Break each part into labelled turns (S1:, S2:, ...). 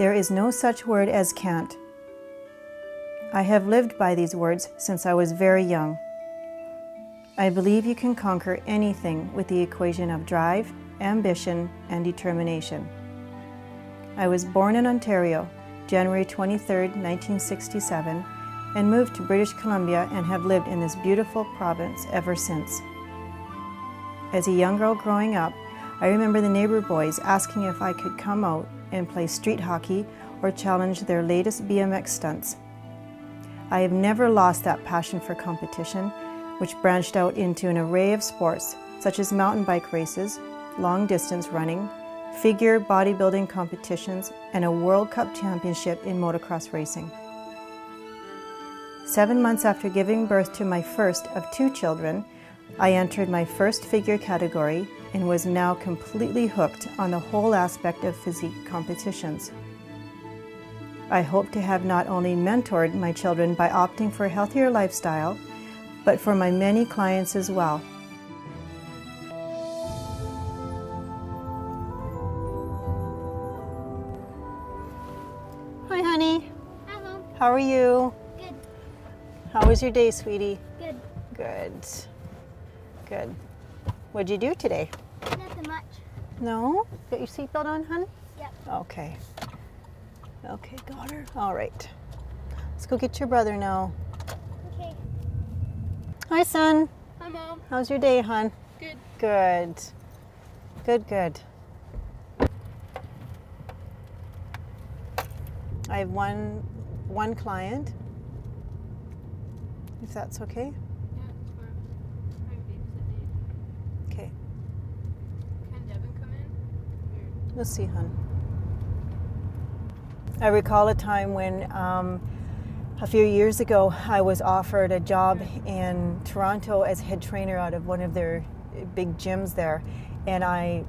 S1: There is no such word as can't. I have lived by these words since I was very young. I believe you can conquer anything with the equation of drive, ambition, and determination. I was born in Ontario, January 23, 1967, and moved to British Columbia and have lived in this beautiful province ever since. As a young girl growing up, I remember the neighbor boys asking if I could come out and play street hockey or challenge their latest BMX stunts. I have never lost that passion for competition, which branched out into an array of sports such as mountain bike races, long distance running, figure bodybuilding competitions, and a World Cup championship in motocross racing. 7 months after giving birth to my first of 2 children, I entered my first figure category and was now completely hooked on the whole aspect of physique competitions. I hope to have not only mentored my children by opting for a healthier lifestyle, but for my many clients as well. Hi, honey.
S2: Hi, Mom.
S1: How are you?
S2: Good.
S1: How was your day, sweetie?
S2: Good.
S1: Good. Good. What'd you do today?
S2: Nothing much.
S1: No? Got your seatbelt on, hon?
S2: Yep.
S1: Okay. Okay, got her. All right. Let's go get your brother now.
S2: Okay.
S1: Hi, son.
S2: Hi, Mom.
S1: How's your day, hon?
S2: Good.
S1: Good. Good, good. I have one client, if that's okay.
S3: Yeah, it's fine. I can babysit Dave.
S1: Okay.
S3: Can Devin come in?
S1: We'll see, hon. I recall a time when a few years ago I was offered a job in Toronto as head trainer out of one of their big gyms there, and I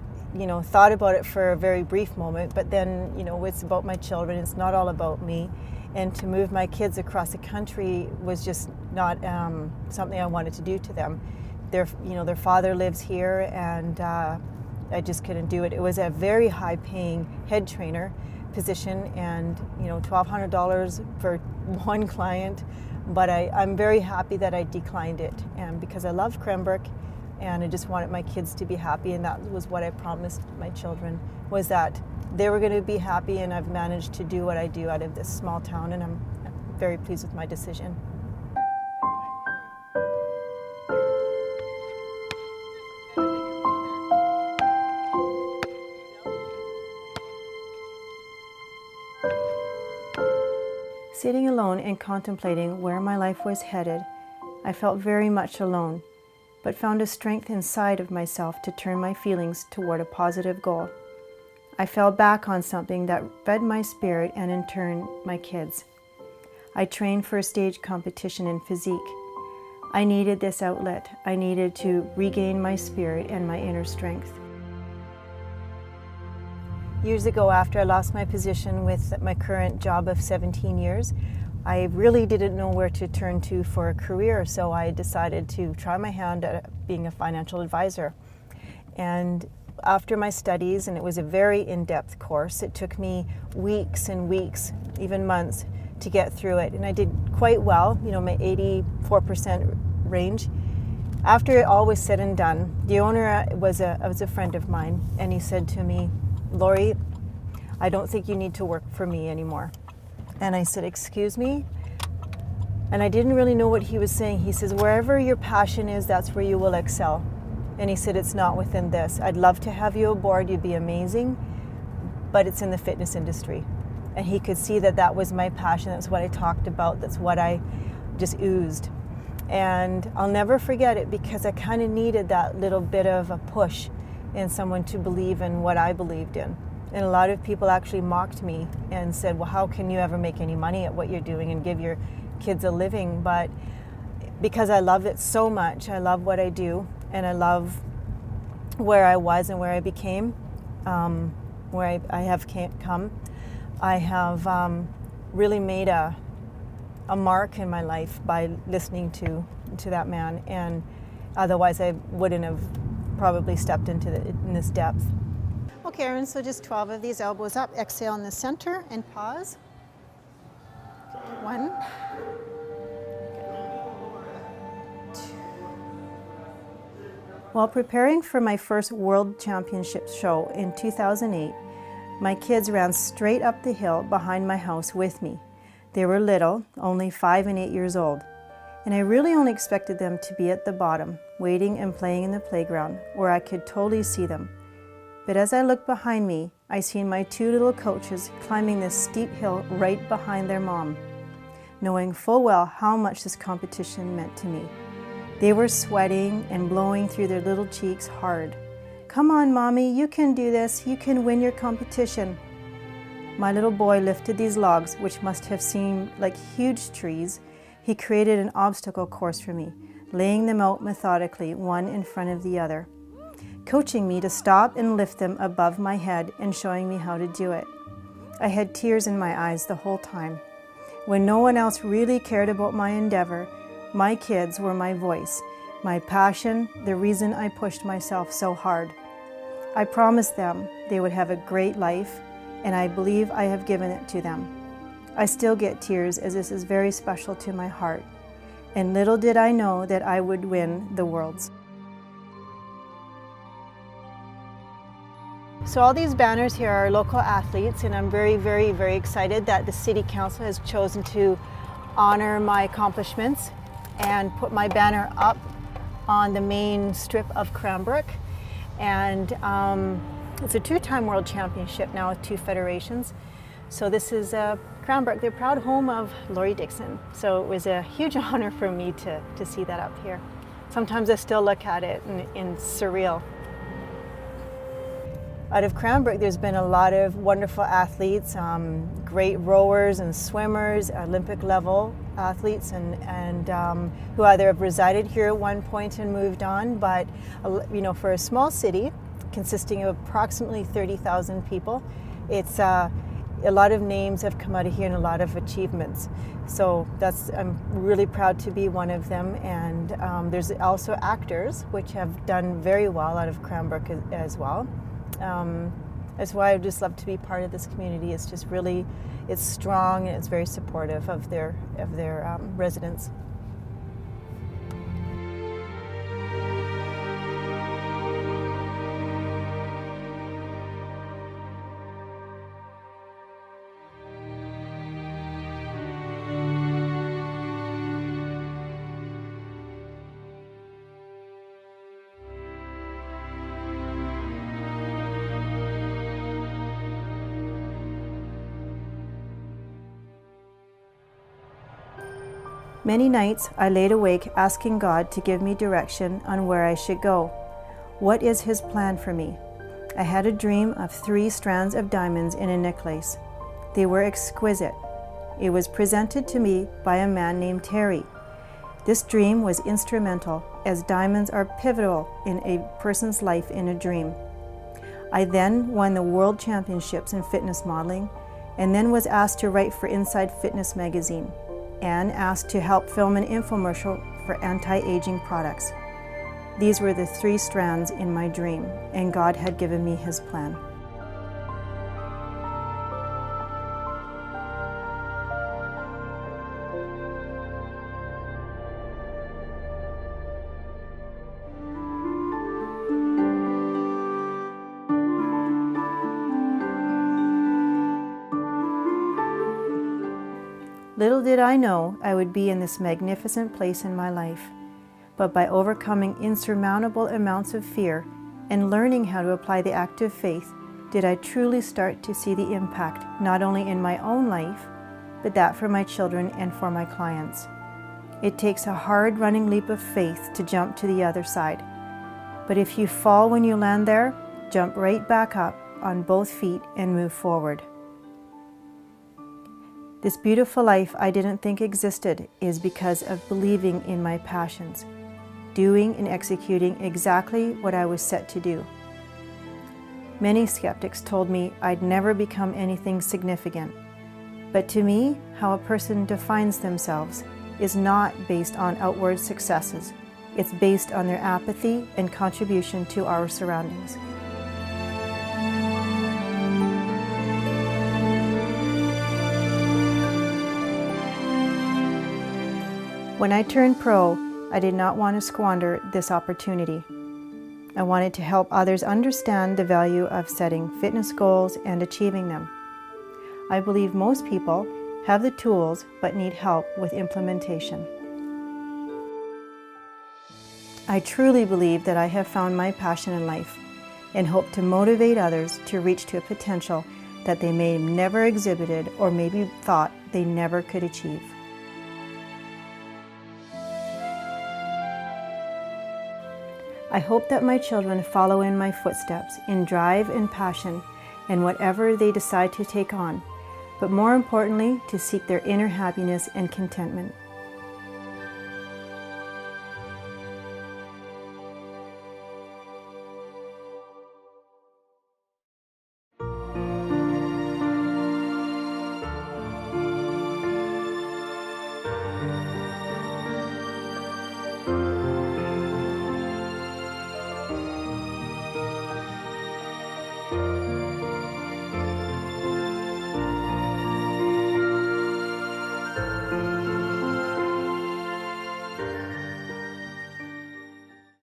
S1: thought about it for a very brief moment, but then it's about my children, it's not all about me, and to move my kids across the country was just not something I wanted to do to them. Their father lives here, and I just couldn't do it. It was a very high paying head trainer position, and $1,200 for one client, but I'm very happy that I declined it, and because I love Cranbrook and I just wanted my kids to be happy, and that was what I promised my children, was that they were going to be happy, and I've managed to do what I do out of this small town, and I'm very pleased with my decision. Sitting alone and contemplating where my life was headed, I felt very much alone, but found a strength inside of myself to turn my feelings toward a positive goal. I fell back on something that fed my spirit and in turn my kids. I trained for a stage competition in physique. I needed this outlet. I needed to regain my spirit and my inner strength. Years ago, after I lost my position with my current job of 17 years, I really didn't know where to turn to for a career, so I decided to try my hand at being a financial advisor. And after my studies, and it was a very in-depth course, it took me weeks and weeks, even months, to get through it. And I did quite well, my 84% range. After it all was said and done, the owner was a friend of mine, and he said to me, "Laurie, I don't think you need to work for me anymore." And I said, "Excuse me?" And I didn't really know what he was saying. He says, "Wherever your passion is, that's where you will excel." And he said, "It's not within this. I'd love to have you aboard. You'd be amazing, but it's in the fitness industry." And he could see that that was my passion. That's what I talked about. That's what I just oozed. And I'll never forget it, because I kind of needed that little bit of a push in someone to believe in what I believed in. And a lot of people actually mocked me and said, "Well, how can you ever make any money at what you're doing and give your kids a living?" But because I love it so much, I love what I do, and I love where I was and where I became, where I have come. I have really made a mark in my life by listening to that man, and otherwise I wouldn't have probably stepped into in this depth. Okay, Erin, so just 12 of these, elbows up, exhale in the center and pause. 1. While preparing for my first World Championships show in 2008, my kids ran straight up the hill behind my house with me. They were little, only 5 and 8 years old, and I really only expected them to be at the bottom, waiting and playing in the playground, where I could totally see them. But as I looked behind me, I seen my 2 little coaches climbing this steep hill right behind their mom, knowing full well how much this competition meant to me. They were sweating and blowing through their little cheeks hard. "Come on, Mommy, you can do this. You can win your competition." My little boy lifted these logs, which must have seemed like huge trees. He created an obstacle course for me, laying them out methodically, one in front of the other, coaching me to stop and lift them above my head and showing me how to do it. I had tears in my eyes the whole time. When no one else really cared about my endeavor, my kids were my voice, my passion, the reason I pushed myself so hard. I promised them they would have a great life, and I believe I have given it to them. I still get tears as this is very special to my heart, and little did I know that I would win the Worlds. So all these banners here are local athletes, and I'm very, very, very excited that the City Council has chosen to honor my accomplishments and put my banner up on the main strip of Cranbrook. And it's a 2-time World Championship now with 2 federations. So this is Cranbrook, the proud home of Laurie Dickson. So it was a huge honor for me to see that up here. Sometimes I still look at it and it's surreal. Out of Cranbrook, there's been a lot of wonderful athletes, great rowers and swimmers, Olympic level athletes, and who either have resided here at one point and moved on, but for a small city consisting of approximately 30,000 people, it's a lot of names have come out of here and a lot of achievements. So I'm really proud to be one of them. And there's also actors which have done very well out of Cranbrook as well. That's why I just love to be part of this community. It's just really, it's strong and it's very supportive of their residents. Many nights I laid awake asking God to give me direction on where I should go. What is His plan for me? I had a dream of 3 strands of diamonds in a necklace. They were exquisite. It was presented to me by a man named Terry. This dream was instrumental, as diamonds are pivotal in a person's life in a dream. I then won the World Championships in fitness modeling, and then was asked to write for Inside Fitness magazine, and asked to help film an infomercial for anti-aging products. These were the 3 strands in my dream, and God had given me His plan. Little did I know I would be in this magnificent place in my life, but by overcoming insurmountable amounts of fear and learning how to apply the act of faith, did I truly start to see the impact not only in my own life, but that for my children and for my clients. It takes a hard running leap of faith to jump to the other side, but if you fall when you land there, jump right back up on both feet and move forward. This beautiful life I didn't think existed is because of believing in my passions, doing and executing exactly what I was set to do. Many skeptics told me I'd never become anything significant, but to me, how a person defines themselves is not based on outward successes. It's based on their apathy and contribution to our surroundings. When I turned pro, I did not want to squander this opportunity. I wanted to help others understand the value of setting fitness goals and achieving them. I believe most people have the tools but need help with implementation. I truly believe that I have found my passion in life and hope to motivate others to reach to a potential that they may have never exhibited or maybe thought they never could achieve. I hope that my children follow in my footsteps in drive and passion in whatever they decide to take on, but more importantly, to seek their inner happiness and contentment.